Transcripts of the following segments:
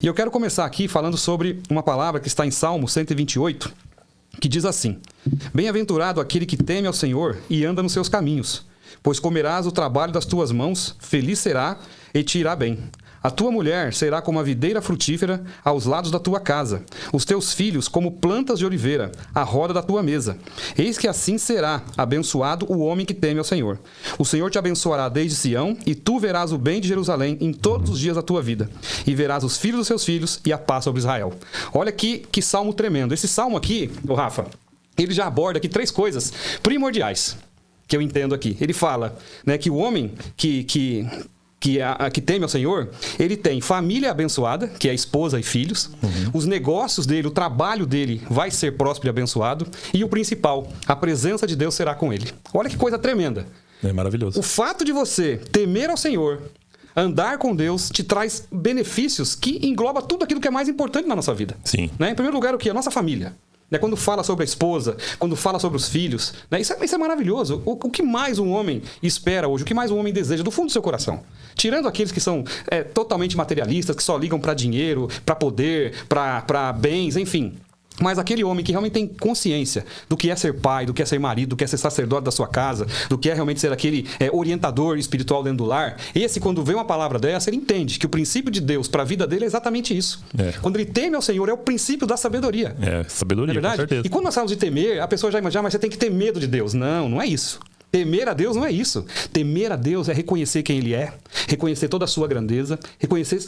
E eu quero começar aqui falando sobre uma palavra que está em Salmo 128, que diz assim: Bem-aventurado aquele que teme ao Senhor e anda nos seus caminhos, pois comerás o trabalho das tuas mãos, feliz será e te irá bem. A tua mulher será como a videira frutífera aos lados da tua casa, os teus filhos como plantas de oliveira à roda da tua mesa. Eis que assim será abençoado o homem que teme ao Senhor. O Senhor te abençoará desde Sião, e tu verás o bem de Jerusalém em todos os dias da tua vida, e verás os filhos dos seus filhos e a paz sobre Israel. Olha que salmo tremendo. Esse salmo aqui, Rafa, ele já aborda aqui 3 coisas primordiais que eu entendo aqui. Ele fala, né, que o homem que teme ao Senhor, ele tem família abençoada, que é a esposa e filhos. Os negócios dele, o trabalho dele vai ser próspero e abençoado. E o principal, a presença de Deus será com ele. Olha que coisa tremenda. É maravilhoso. O fato de você temer ao Senhor, andar com Deus, te traz benefícios que engloba tudo aquilo que é mais importante na nossa vida. Sim. Né? Em primeiro lugar, o que? A nossa família. Quando fala sobre a esposa, quando fala sobre os filhos, né? Isso é maravilhoso. O que mais um homem espera hoje, o que mais um homem deseja do fundo do seu coração? Tirando aqueles que são totalmente materialistas, que só ligam para dinheiro, para poder, para bens, enfim. Mas aquele homem que realmente tem consciência do que é ser pai, do que é ser marido, do que é ser sacerdote da sua casa, do que é realmente ser aquele orientador espiritual dentro do lar, esse, quando vê uma palavra dessa, ele entende que o princípio de Deus para a vida dele é exatamente isso. Quando ele teme ao Senhor, é o princípio da sabedoria. Sabedoria, não é verdade? com certeza. E quando nós falamos de temer, a pessoa já imagina, mas você tem que ter medo de Deus. Não, não é isso. Temer a Deus não é isso. Temer a Deus é reconhecer quem Ele é, reconhecer toda a sua grandeza, reconhecer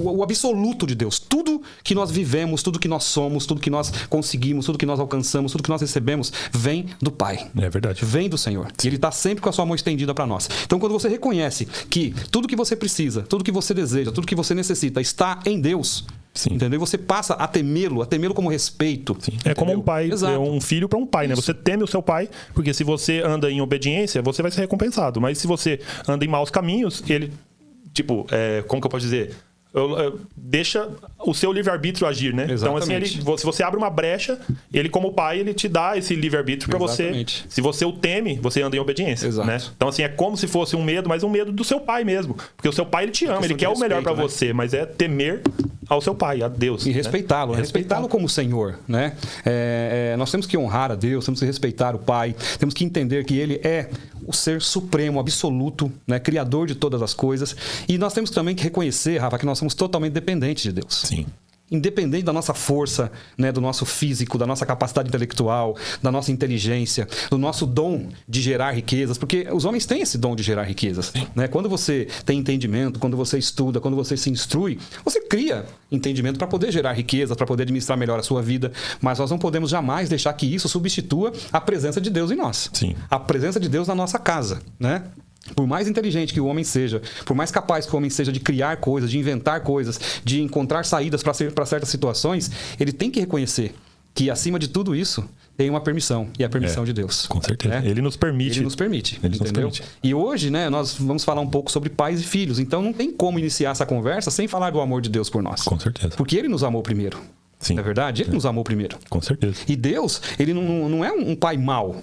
o absoluto de Deus. Tudo que nós vivemos, tudo que nós somos, tudo que nós conseguimos, tudo que nós alcançamos, tudo que nós recebemos, vem do Pai. É verdade. Vem do Senhor. E Ele está sempre com a sua mão estendida para nós. Então, quando você reconhece que tudo que você precisa, tudo que você deseja, tudo que você necessita está em Deus... Sim. Entendeu? E você passa a temê-lo como respeito. Sim. É como um pai, é um filho para um pai, né? Isso. Você teme o seu pai, porque se você anda em obediência, você vai ser recompensado. Mas se você anda em maus caminhos, ele, como que eu posso dizer? Deixa o seu livre-arbítrio agir, né? Exatamente. Então, assim, se você abre uma brecha, ele, como pai, ele te dá esse livre-arbítrio para você. Se você o teme, você anda em obediência. Exato. Né? Então, assim, é como se fosse um medo, mas um medo do seu pai mesmo. Porque o seu pai, ele te ama, ele quer o melhor para você, mas é temer ao seu pai, a Deus. E respeitá-lo, né? Respeitá-lo como Senhor, né? Nós temos que honrar a Deus, temos que respeitar o Pai, temos que entender que Ele é o ser supremo, absoluto, né? Criador de todas as coisas. E nós temos também que reconhecer, Rafa, que nós somos totalmente dependentes de Deus. Sim. Independente da nossa força, né, do nosso físico, da nossa capacidade intelectual, da nossa inteligência, do nosso dom de gerar riquezas, porque os homens têm esse dom de gerar riquezas. Né? Quando você tem entendimento, quando você estuda, quando você se instrui, você cria entendimento para poder gerar riquezas, para poder administrar melhor a sua vida, mas nós não podemos jamais deixar que isso substitua a presença de Deus em nós. Sim. A presença de Deus na nossa casa, né? Por mais inteligente que o homem seja, por mais capaz que o homem seja de criar coisas, de inventar coisas, de encontrar saídas para certas situações, ele tem que reconhecer que, acima de tudo isso, tem uma permissão, e a permissão de Deus. Com certeza. Né? Ele nos permite. Ele nos permite, Ele entendeu? nos permite. E hoje, né, nós vamos falar um pouco sobre pais e filhos. Então, não tem como iniciar essa conversa sem falar do amor de Deus por nós. Com certeza. Porque Ele nos amou primeiro. Sim. Não é verdade? Ele nos amou primeiro. Com certeza. E Deus, Ele não é um pai mau.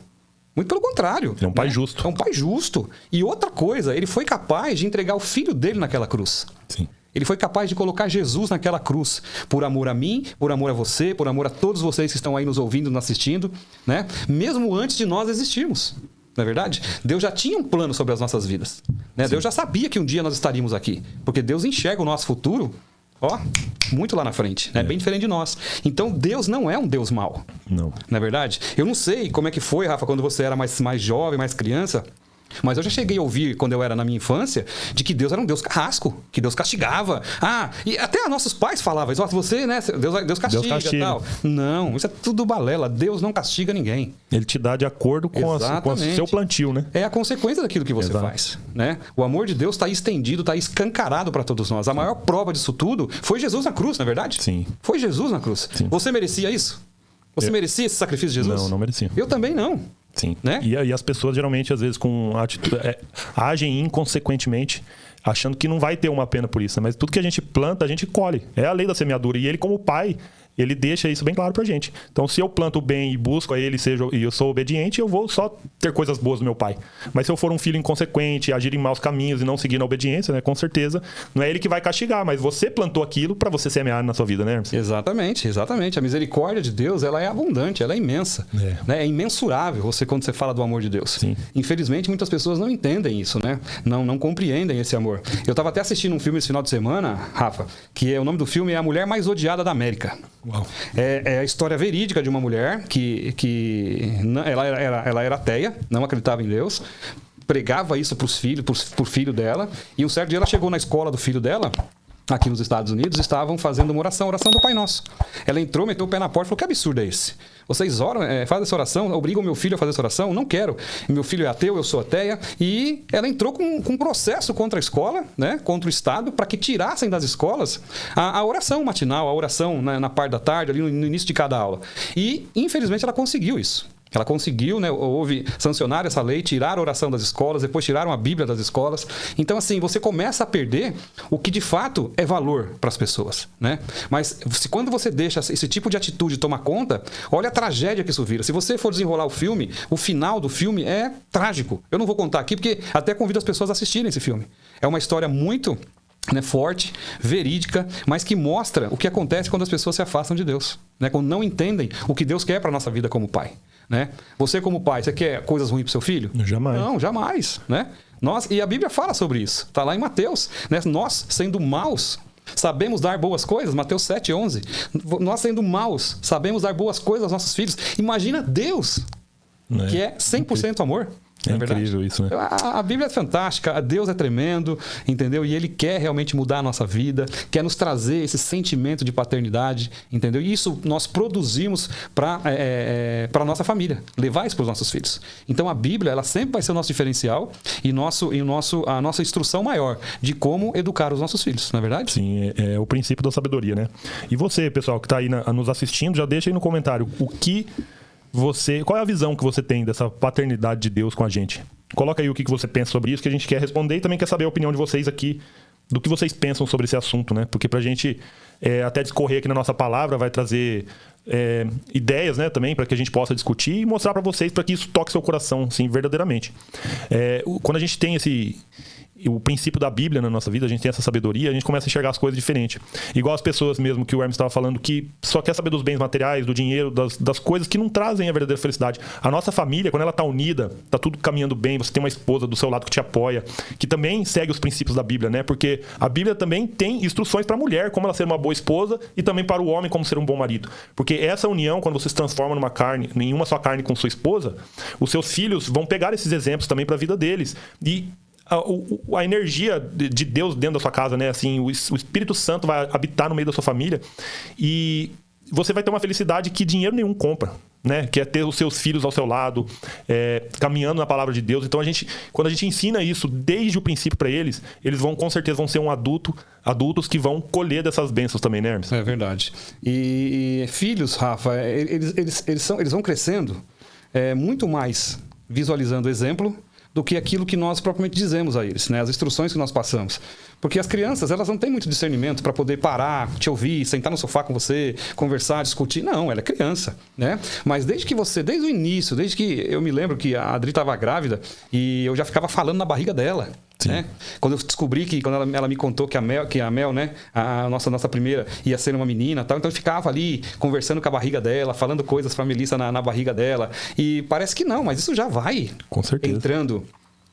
Muito pelo contrário. Ele é um pai justo. É um pai justo. E outra coisa, ele foi capaz de entregar o filho dele naquela cruz. Sim. Ele foi capaz de colocar Jesus naquela cruz. Por amor a mim, por amor a você, por amor a todos vocês que estão aí nos ouvindo, nos assistindo, né? Mesmo antes de nós existirmos. Não é verdade? Deus já tinha um plano sobre as nossas vidas. Né? Deus já sabia que um dia nós estaríamos aqui. Porque Deus enxerga o nosso futuro, muito lá na frente, né? Bem diferente de nós. Então, Deus não é um Deus mau. Não. Não é verdade? Eu não sei como é que foi, Rafa, quando você era mais jovem, mais criança, mas eu já cheguei a ouvir, quando eu era na minha infância, de que Deus era um Deus carrasco, que Deus castigava. E até nossos pais falavam isso. Você, né? Deus castiga e tal. Não, isso é tudo balela. Deus não castiga ninguém. Ele te dá de acordo com o seu plantio, né? É a consequência daquilo que você faz. Né? O amor de Deus está estendido, está escancarado para todos nós. A maior prova disso tudo foi Jesus na cruz, não é verdade? Sim. Foi Jesus na cruz. Sim. Você merecia isso? Você merecia esse sacrifício de Jesus? Não merecia. Eu também não. Sim. Né? E as pessoas geralmente, às vezes, com atitude, agem inconsequentemente, achando que não vai ter uma pena por isso. Mas tudo que a gente planta, a gente colhe. É a lei da semeadura. E ele, como pai, ele deixa isso bem claro pra gente. Então, se eu planto o bem e busco a ele e eu sou obediente, eu vou só ter coisas boas do meu pai. Mas se eu for um filho inconsequente, agir em maus caminhos e não seguir na obediência, né, com certeza, não é ele que vai castigar, mas você plantou aquilo pra você semear na sua vida, né, Hermes? Exatamente. A misericórdia de Deus, ela é abundante, ela é imensa. Né? É imensurável quando você fala do amor de Deus. Sim. Infelizmente, muitas pessoas não entendem isso, né? Não compreendem esse amor. Eu estava até assistindo um filme esse final de semana, Rafa, que o nome do filme é A Mulher Mais Odiada da América. Uau. É a história verídica de uma mulher que ela era ateia, não acreditava em Deus, pregava isso para os filhos, pro filho dela, e um certo dia ela chegou na escola do filho dela, aqui nos Estados Unidos, estavam fazendo uma oração do Pai Nosso. Ela entrou, meteu o pé na porta e falou: que absurdo é esse? Vocês oram, fazem essa oração, obrigam meu filho a fazer essa oração? Não quero. Meu filho é ateu, eu sou ateia. E ela entrou com um processo contra a escola, né, contra o Estado, para que tirassem das escolas a oração matinal, a oração na parte da tarde, ali no início de cada aula. E, infelizmente, ela conseguiu isso. Ela conseguiu, né, sancionar essa lei, tirar a oração das escolas, depois tiraram a Bíblia das escolas. Então, assim, você começa a perder o que de fato é valor para as pessoas, né? Mas quando você deixa esse tipo de atitude tomar conta, olha a tragédia que isso vira. Se você for desenrolar o filme, o final do filme é trágico. Eu não vou contar aqui, porque até convido as pessoas a assistirem esse filme. É uma história muito forte, verídica, mas que mostra o que acontece quando as pessoas se afastam de Deus, né? Quando não entendem o que Deus quer para a nossa vida como pai. Né? Você como pai, você quer coisas ruins para seu filho? Jamais. Não, jamais. Né? E a Bíblia fala sobre isso. Está lá em Mateus. Né? Nós, sendo maus, sabemos dar boas coisas. Mateus 7:11. Nós, sendo maus, sabemos dar boas coisas aos nossos filhos. Imagina Deus, que é 100% amor. É incrível isso, né? A Bíblia é fantástica, Deus é tremendo, entendeu? E Ele quer realmente mudar a nossa vida, quer nos trazer esse sentimento de paternidade, entendeu? E isso nós produzimos para a nossa família, levar isso para os nossos filhos. Então a Bíblia, ela sempre vai ser o nosso diferencial e a nossa instrução maior de como educar os nossos filhos, não é verdade? Sim, é o princípio da sabedoria, né? E você, pessoal, que está aí nos assistindo, já deixa aí no comentário qual é a visão que você tem dessa paternidade de Deus com a gente? Coloca aí o que você pensa sobre isso, que a gente quer responder, e também quer saber a opinião de vocês aqui, do que vocês pensam sobre esse assunto, né? Porque pra gente até discorrer aqui na nossa palavra, vai trazer ideias, né, também, para que a gente possa discutir e mostrar para vocês, para que isso toque seu coração, sim, verdadeiramente. Quando a gente tem o princípio da Bíblia na nossa vida, a gente tem essa sabedoria, a gente começa a enxergar as coisas diferente. Igual as pessoas mesmo que o Hermes estava falando, que só quer saber dos bens materiais, do dinheiro, das coisas que não trazem a verdadeira felicidade. A nossa família, quando ela está unida, está tudo caminhando bem, você tem uma esposa do seu lado que te apoia, que também segue os princípios da Bíblia, né? Porque a Bíblia também tem instruções para a mulher, como ela ser uma boa esposa, e também para o homem, como ser um bom marido. Porque essa união, quando você se transforma em uma só carne com sua esposa, os seus filhos vão pegar esses exemplos também para a vida deles. E a energia de Deus dentro da sua casa, né? Assim, o Espírito Santo vai habitar no meio da sua família e você vai ter uma felicidade que dinheiro nenhum compra, né? Que é ter os seus filhos ao seu lado, caminhando na palavra de Deus. Então, quando a gente ensina isso desde o princípio para eles com certeza vão ser adultos que vão colher dessas bênçãos também, né, Hermes? É verdade. E filhos, Rafa, eles vão crescendo muito mais visualizando o exemplo do que aquilo que nós propriamente dizemos a eles, né? As instruções que nós passamos. Porque as crianças, elas não têm muito discernimento para poder parar, te ouvir, sentar no sofá com você, conversar, discutir. Não, ela é criança, né? Mas desde o início, desde que eu me lembro que a Adri estava grávida e eu já ficava falando na barriga dela. Né? Quando eu descobri quando ela me contou que a Mel, né, a nossa primeira, ia ser uma menina, tal, então eu ficava ali conversando com a barriga dela, falando coisas para a Melissa na barriga dela. E parece que não, mas isso já vai com certeza entrando.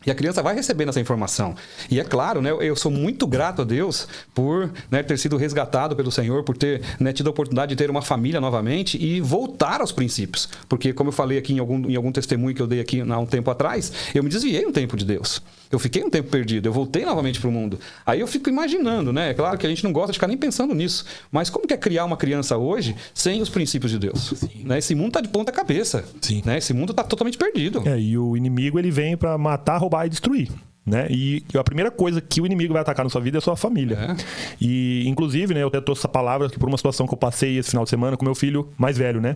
E a criança vai recebendo essa informação. E é claro, né, eu sou muito grato a Deus por, né, ter sido resgatado pelo Senhor, por ter, né, tido a oportunidade de ter uma família novamente e voltar aos princípios. Porque, como eu falei aqui em algum testemunho que eu dei aqui há um tempo atrás, eu me desviei um tempo de Deus. Eu fiquei um tempo perdido, eu voltei novamente para o mundo. Aí eu fico imaginando, né? É claro que a gente não gosta de ficar nem pensando nisso. Mas como que é criar uma criança hoje sem os princípios de Deus? Né? Esse mundo está de ponta cabeça. Né? Esse mundo está totalmente perdido. E o inimigo, ele vem para matar, roubar e destruir. Né? E a primeira coisa que o inimigo vai atacar na sua vida é a sua família. E, inclusive, né, eu até trouxe essa palavra aqui por uma situação que eu passei esse final de semana com meu filho mais velho, né?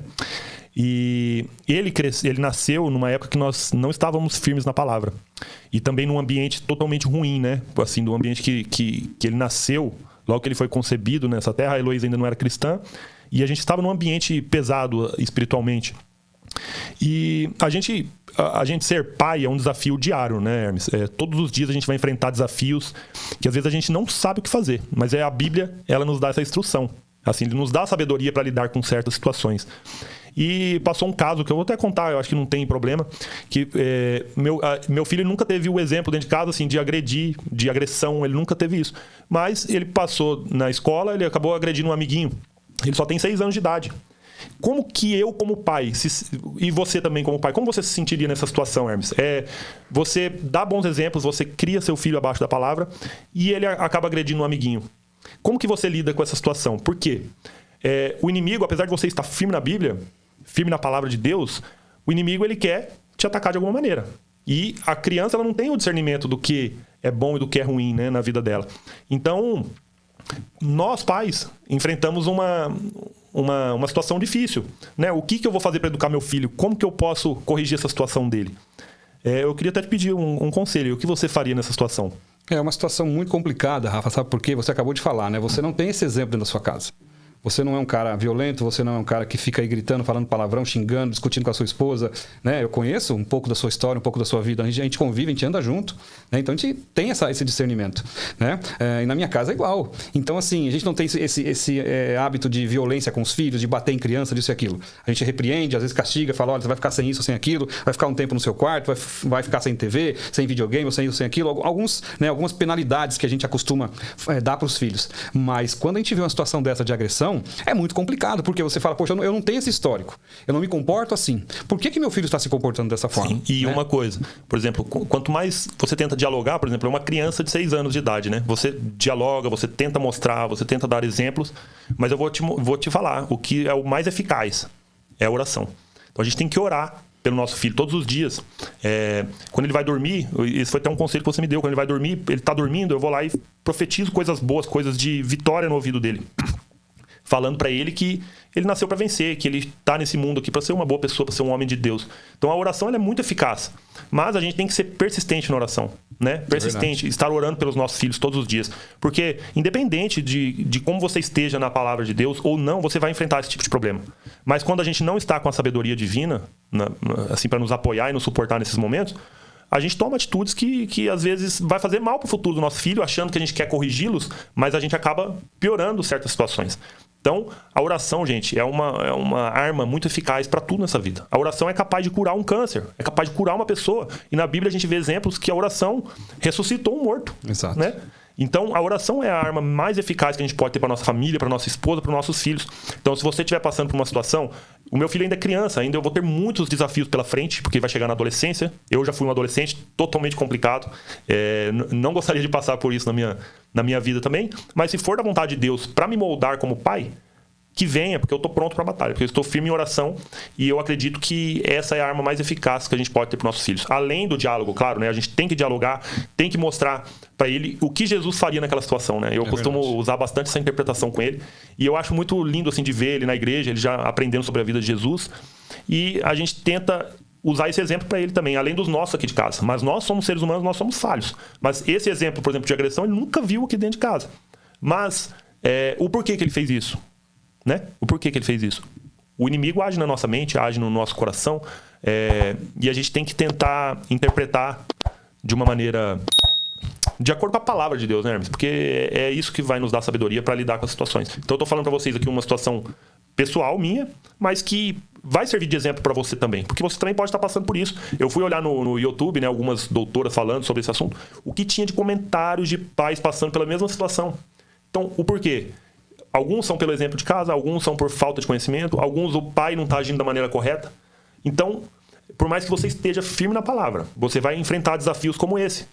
E ele nasceu numa época que nós não estávamos firmes na palavra. E também num ambiente totalmente ruim, né? Assim, do ambiente que ele nasceu, logo que ele foi concebido nessa terra, a Heloísa ainda não era cristã, e a gente estava num ambiente pesado espiritualmente. E a gente ser pai é um desafio diário, né, Hermes? Todos os dias a gente vai enfrentar desafios que às vezes a gente não sabe o que fazer, mas a Bíblia, ela nos dá essa instrução. Assim, ele nos dá a sabedoria para lidar com certas situações. E passou um caso que eu vou até contar, eu acho que não tem problema, que meu filho nunca teve o exemplo dentro de casa assim, de agredir, de agressão, ele nunca teve isso. Mas ele passou na escola, ele acabou agredindo um amiguinho. Ele só tem 6 anos de idade. Como que eu, como pai, e você também como pai, como você se sentiria nessa situação, Hermes? Você dá bons exemplos, você cria seu filho abaixo da palavra e ele acaba agredindo um amiguinho. Como que você lida com essa situação? Por quê? O inimigo, apesar de você estar firme na Bíblia, firme na palavra de Deus, o inimigo ele quer te atacar de alguma maneira. E a criança ela não tem o discernimento do que é bom e do que é ruim, né, na vida dela. Então, nós pais enfrentamos uma situação difícil, né? O que eu vou fazer para educar meu filho? Como que eu posso corrigir essa situação dele? Eu queria até te pedir um conselho. O que você faria nessa situação? É uma situação muito complicada, Rafa, sabe por quê? Você acabou de falar, né? Você não tem esse exemplo dentro da sua casa. Você não é um cara violento, você não é um cara que fica aí gritando, falando palavrão, xingando, discutindo com a sua esposa, né? Eu conheço um pouco da sua história, um pouco da sua vida. A gente convive, a gente anda junto, né? Então a gente tem esse discernimento, né? E na minha casa é igual. Então, assim, a gente não tem esse hábito de violência com os filhos, de bater em criança, disso e aquilo. A gente repreende, às vezes castiga, fala, olha, você vai ficar sem isso, sem aquilo, vai ficar um tempo no seu quarto, vai ficar sem TV, sem videogame, sem isso, sem aquilo. Algumas penalidades que a gente acostuma dar para os filhos. Mas quando a gente vê uma situação dessa de agressão, é muito complicado, porque você fala, poxa, eu não tenho esse histórico, eu não me comporto assim. Por que meu filho está se comportando dessa forma? Sim. E uma coisa, por exemplo, quanto mais você tenta dialogar, por exemplo, é uma criança de 6 anos de idade, né? Você dialoga, você tenta mostrar, você tenta dar exemplos, mas eu vou te falar, o que é o mais eficaz é a oração. Então a gente tem que orar pelo nosso filho todos os dias. Quando ele vai dormir, esse foi até um conselho que você me deu, quando ele vai dormir, ele está dormindo, eu vou lá e profetizo coisas boas, coisas de vitória no ouvido dele. Falando para ele que ele nasceu para vencer, que ele tá nesse mundo aqui para ser uma boa pessoa, para ser um homem de Deus. Então a oração ela é muito eficaz, mas a gente tem que ser persistente na oração, né? Persistente, estar orando pelos nossos filhos todos os dias, porque independente de como você esteja na palavra de Deus ou não, você vai enfrentar esse tipo de problema. Mas quando a gente não está com a sabedoria divina, assim para nos apoiar e nos suportar nesses momentos, a gente toma atitudes que às vezes vai fazer mal para o futuro do nosso filho, achando que a gente quer corrigi-los, mas a gente acaba piorando certas situações. Então, a oração, gente, é uma arma muito eficaz para tudo nessa vida. A oração é capaz de curar um câncer, é capaz de curar uma pessoa. E na Bíblia a gente vê exemplos que a oração ressuscitou um morto. Exato. Né? Então, a oração é a arma mais eficaz que a gente pode ter para nossa família, para nossa esposa, para os nossos filhos. Então, se você estiver passando por uma situação... O meu filho ainda é criança, ainda eu vou ter muitos desafios pela frente, porque vai chegar na adolescência. Eu já fui um adolescente totalmente complicado. Não gostaria de passar por isso na minha vida também. Mas se for da vontade de Deus para me moldar como pai, que venha, porque eu estou pronto para a batalha, porque eu estou firme em oração e eu acredito que essa é a arma mais eficaz que a gente pode ter para os nossos filhos. Além do diálogo, claro, né? A gente tem que dialogar, tem que mostrar para ele o que Jesus faria naquela situação, né? Eu costumo usar bastante essa interpretação com ele e eu acho muito lindo assim de ver ele na igreja, ele já aprendendo sobre a vida de Jesus e a gente tenta usar esse exemplo para ele também, além dos nossos aqui de casa. Mas nós somos seres humanos, nós somos falhos. Mas esse exemplo, por exemplo, de agressão, ele nunca viu aqui dentro de casa. Mas o porquê que ele fez isso? Né? O porquê que ele fez isso? O inimigo age na nossa mente, age no nosso coração, e a gente tem que tentar interpretar de uma maneira de acordo com a palavra de Deus, né, Hermes? Porque é isso que vai nos dar sabedoria para lidar com as situações. Então eu tô falando para vocês aqui uma situação pessoal minha, mas que vai servir de exemplo para você também, porque você também pode estar passando por isso. Eu fui olhar no YouTube, né, algumas doutoras falando sobre esse assunto, o que tinha de comentários de pais passando pela mesma situação. Então, o porquê? Alguns são pelo exemplo de casa, alguns são por falta de conhecimento, alguns o pai não está agindo da maneira correta. Então, por mais que você esteja firme na palavra, você vai enfrentar desafios como esse.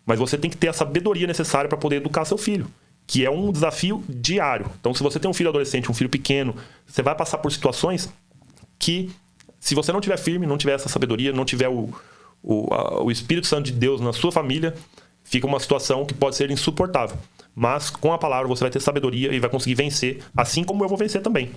Mas você tem que ter a sabedoria necessária para poder educar seu filho, que é um desafio diário. Então, se você tem um filho adolescente, um filho pequeno, você vai passar por situações que, se você não tiver firme, não tiver essa sabedoria, não tiver o Espírito Santo de Deus na sua família, fica uma situação que pode ser insuportável. Mas com a palavra você vai ter sabedoria e vai conseguir vencer, assim como eu vou vencer também.